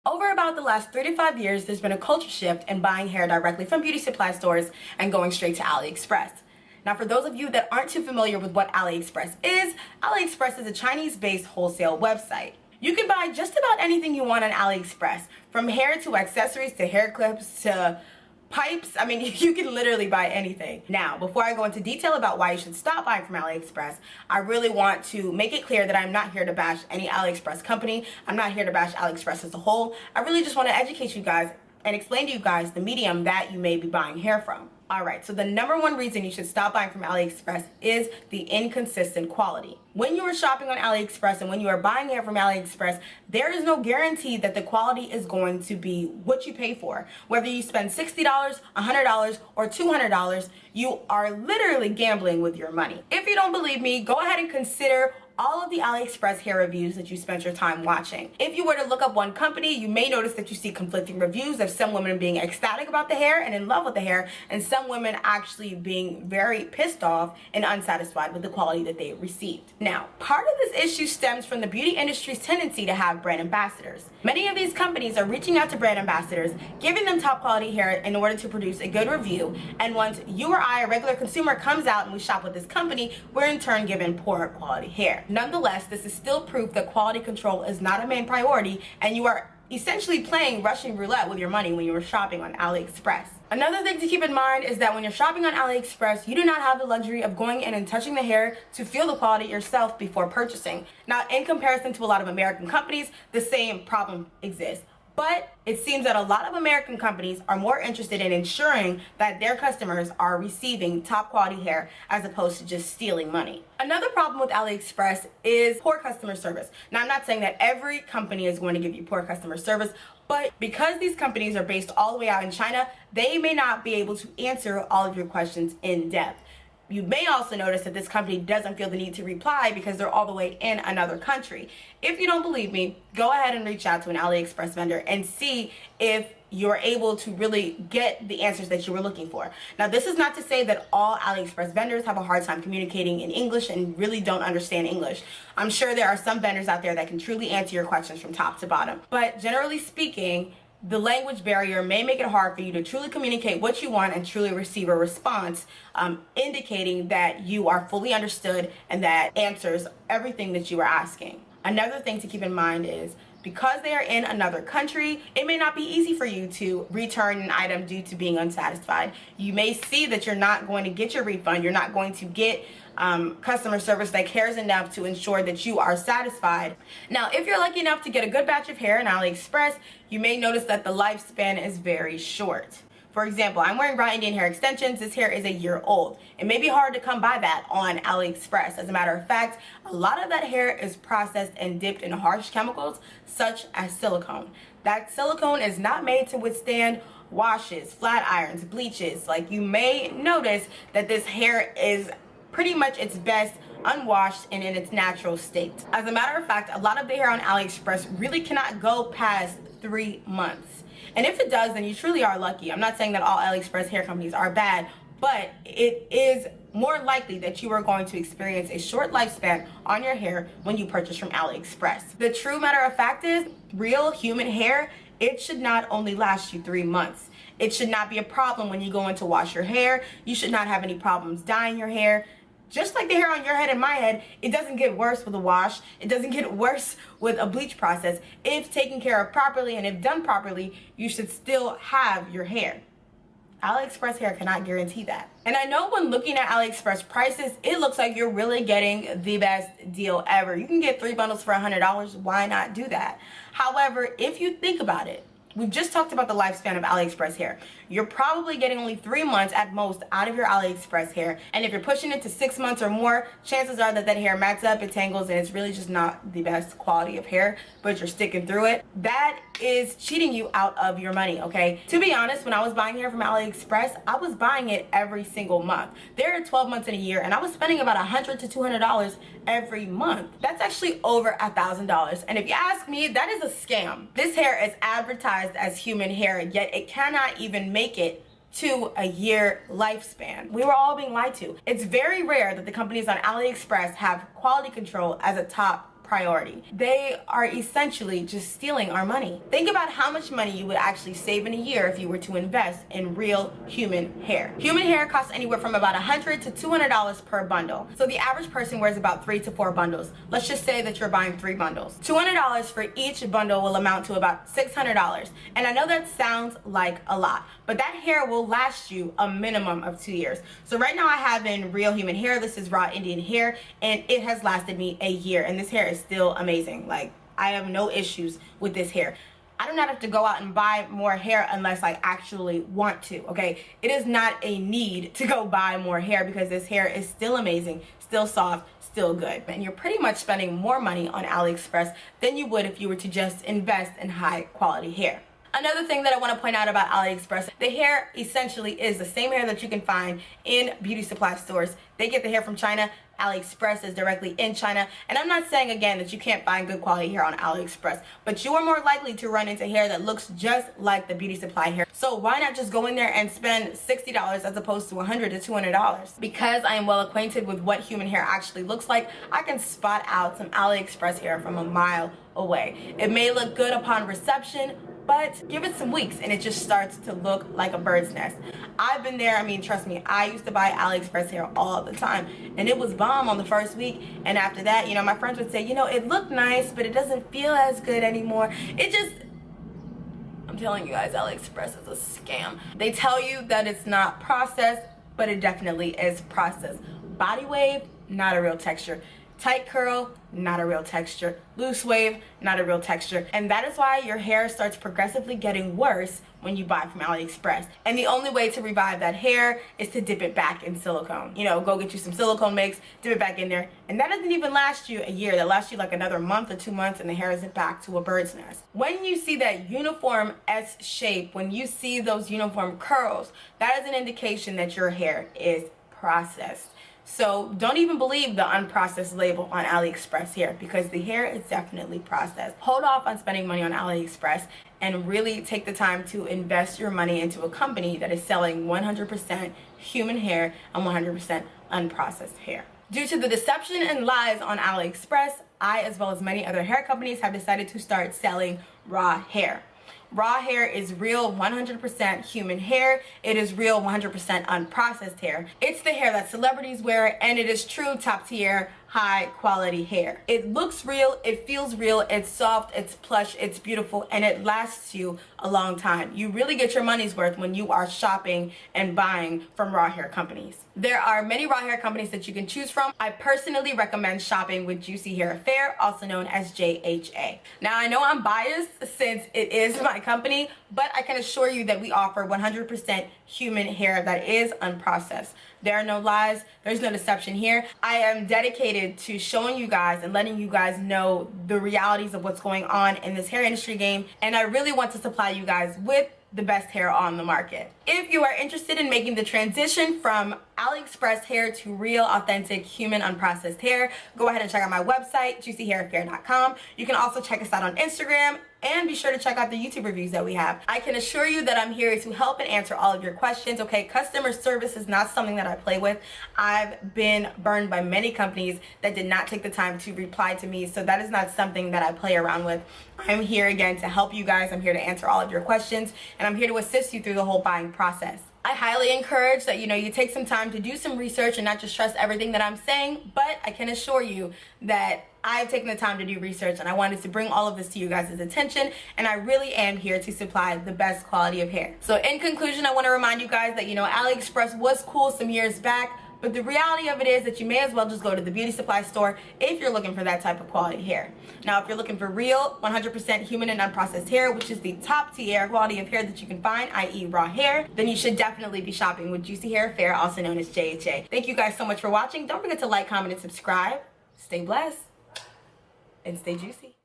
Over about the last 3 to 5 years, there's been a culture shift in buying hair directly from beauty supply stores and going straight to AliExpress. Now, for those of you that aren't too familiar with what AliExpress is a Chinese-based wholesale website. You can buy just about anything you want on AliExpress, from hair to accessories to hair clips to pipes. I mean, you can literally buy anything. Now, before I go into detail about why you should stop buying from AliExpress, I really want to make it clear that I'm not here to bash any AliExpress company. I'm not here to bash AliExpress as a whole. I really just want to educate you guys and explain to you guys the medium that you may be buying hair from. Alright, so the number one reason you should stop buying from AliExpress is the inconsistent quality. When you are shopping on AliExpress and when you are buying hair from AliExpress, there is no guarantee that the quality is going to be what you pay for. Whether you spend $60, $100, or $200, you are literally gambling with your money. If you don't believe me, go ahead and consider all of the AliExpress hair reviews that you spent your time watching. If you were to look up one company, you may notice that you see conflicting reviews of some women being ecstatic about the hair and in love with the hair, and some women actually being very pissed off and unsatisfied with the quality that they received. Now, part of this issue stems from the beauty industry's tendency to have brand ambassadors. Many of these companies are reaching out to brand ambassadors, giving them top quality hair in order to produce a good review, and once you or I, a regular consumer, comes out and we shop with this company, we're in turn given poor quality hair. Nonetheless, this is still proof that quality control is not a main priority, and you are essentially playing Russian roulette with your money when you are shopping on AliExpress. Another thing to keep in mind is that when you're shopping on AliExpress, you do not have the luxury of going in and touching the hair to feel the quality yourself before purchasing. Now, in comparison to a lot of American companies, the same problem exists. But it seems that a lot of American companies are more interested in ensuring that their customers are receiving top quality hair as opposed to just stealing money. Another problem with AliExpress is poor customer service. Now, I'm not saying that every company is going to give you poor customer service, but because these companies are based all the way out in China, they may not be able to answer all of your questions in depth. You may also notice that this company doesn't feel the need to reply because they're all the way in another country. If you don't believe me, go ahead and reach out to an AliExpress vendor and see if you're able to really get the answers that you were looking for. Now, this is not to say that all AliExpress vendors have a hard time communicating in English and really don't understand English. I'm sure there are some vendors out there that can truly answer your questions from top to bottom. But generally speaking, the language barrier may make it hard for you to truly communicate what you want and truly receive a response indicating that you are fully understood and that answers everything that you are asking. Another thing to keep in mind is because they are in another country, it may not be easy for you to return an item due to being unsatisfied. You may see that you're not going to get your refund. You're not going to get customer service that cares enough to ensure that you are satisfied. Now, if you're lucky enough to get a good batch of hair in AliExpress, you may notice that the lifespan is very short. For example, I'm wearing raw Indian hair extensions. This hair is a year old. It may be hard to come by that on AliExpress. As a matter of fact, a lot of that hair is processed and dipped in harsh chemicals such as silicone. That silicone is not made to withstand washes, flat irons, bleaches. Like, you may notice that this hair is pretty much its best unwashed and in its natural state. As a matter of fact, a lot of the hair on AliExpress really cannot go past 3 months. And if it does, then you truly are lucky. I'm not saying that all AliExpress hair companies are bad, but it is more likely that you are going to experience a short lifespan on your hair when you purchase from AliExpress. The true matter of fact is, real human hair, it should not only last you 3 months. It should not be a problem when you go in to wash your hair. You should not have any problems dyeing your hair. Just like the hair on your head and my head, it doesn't get worse with a wash. It doesn't get worse with a bleach process. If taken care of properly and if done properly, you should still have your hair. AliExpress hair cannot guarantee that. And I know when looking at AliExpress prices, it looks like you're really getting the best deal ever. You can get 3 bundles for $100. Why not do that? However, if you think about it, we've just talked about the lifespan of AliExpress hair. You're probably getting only 3 months at most out of your AliExpress hair. And if you're pushing it to 6 months or more, chances are that that hair mats up, it tangles, and it's really just not the best quality of hair, but you're sticking through it. That is cheating you out of your money, okay? To be honest, when I was buying hair from AliExpress, I was buying it every single month. There are 12 months in a year, and I was spending about $100 to $200 every month. That's actually over $1,000. And if you ask me, that is a scam. This hair is advertised as human hair, yet it cannot even make it to a year lifespan. We were all being lied to. It's very rare that the companies on AliExpress have quality control as a top priority. They are essentially just stealing our money. Think about how much money you would actually save in a year if you were to invest in real human hair. Human hair costs anywhere from about $100 to $200 per bundle. So the average person wears about 3 to 4 bundles. Let's just say that you're buying 3 bundles. $200 for each bundle will amount to about $600. And I know that sounds like a lot, but that hair will last you a minimum of 2 years. So right now I have in real human hair, this is raw Indian hair, and it has lasted me a year, and this hair is still amazing. Like, I have no issues with this hair. I do not have to go out and buy more hair unless I actually want to, okay? It is not a need to go buy more hair because this hair is still amazing, still soft, still good. And you're pretty much spending more money on AliExpress than you would if you were to just invest in high quality hair. Another thing that I want to point out about AliExpress, the hair essentially is the same hair that you can find in beauty supply stores. They get the hair from China. AliExpress is directly in China. And I'm not saying again that you can't find good quality hair on AliExpress, but you are more likely to run into hair that looks just like the beauty supply hair. So why not just go in there and spend $60 as opposed to $100 to $200? Because I am well acquainted with what human hair actually looks like, I can spot out some AliExpress hair from a mile away. It may look good upon reception, but give it some weeks and it just starts to look like a bird's nest. I've been there. I mean, trust me, I used to buy AliExpress hair all the time, and it was bomb on the first week, and after that, you know, my friends would say, you know, it looked nice, but it doesn't feel as good anymore. I'm telling you guys, AliExpress is a scam. They tell you that it's not processed, but it definitely is processed. Body wave, not a real texture. Tight curl, not a real texture. Loose wave, not a real texture. And that is why your hair starts progressively getting worse when you buy from AliExpress. And the only way to revive that hair is to dip it back in silicone. You know, go get you some silicone mix, dip it back in there. And that doesn't even last you a year. That lasts you like another month or 2 months, and the hair isn't back to a bird's nest. When you see that uniform S shape, when you see those uniform curls, that is an indication that your hair is processed. So don't even believe the unprocessed label on AliExpress here, because the hair is definitely processed. Hold off on spending money on AliExpress and really take the time to invest your money into a company that is selling 100% human hair and 100% unprocessed hair. Due to the deception and lies on AliExpress, I, as well as many other hair companies, have decided to start selling raw hair. Raw hair is real 100% human hair. It is real 100% unprocessed hair. It's the hair that celebrities wear, and it is true top tier, high quality hair. It looks real, it feels real, it's soft, it's plush, it's beautiful, and it lasts you a long time. You really get your money's worth when you are shopping and buying from raw hair companies. There are many raw hair companies that you can choose from. I personally recommend shopping with Juicy Hair Affair, also known as JHA. Now, I know I'm biased since it is my company, but I can assure you that we offer 100% human hair that is unprocessed. There are no lies, there's no deception here. I am dedicated to showing you guys and letting you guys know the realities of what's going on in this hair industry game, and I really want to supply you guys with the best hair on the market. If you are interested in making the transition from AliExpress hair to real, authentic, human, unprocessed hair, go ahead and check out my website, juicyhairaffair.com. You can also check us out on Instagram, and be sure to check out the YouTube reviews that we have. I can assure you that I'm here to help and answer all of your questions, okay? Customer service is not something that I play with. I've been burned by many companies that did not take the time to reply to me, so that is not something that I play around with. I'm here again to help you guys. I'm here to answer all of your questions, and I'm here to assist you through the whole buying process. I highly encourage that you take some time to do some research and not just trust everything that I'm saying, but I can assure you that I've taken the time to do research, and I wanted to bring all of this to you guys' attention, and I really am here to supply the best quality of hair. So in conclusion, I want to remind you guys that AliExpress was cool some years back, but the reality of it is that you may as well just go to the beauty supply store if you're looking for that type of quality hair. Now, if you're looking for real 100% human and unprocessed hair, which is the top tier quality of hair that you can find, i.e. raw hair, then you should definitely be shopping with Juicy Hair Affair, also known as JHA. Thank you guys so much for watching. Don't forget to like, comment, and subscribe. Stay blessed and stay juicy.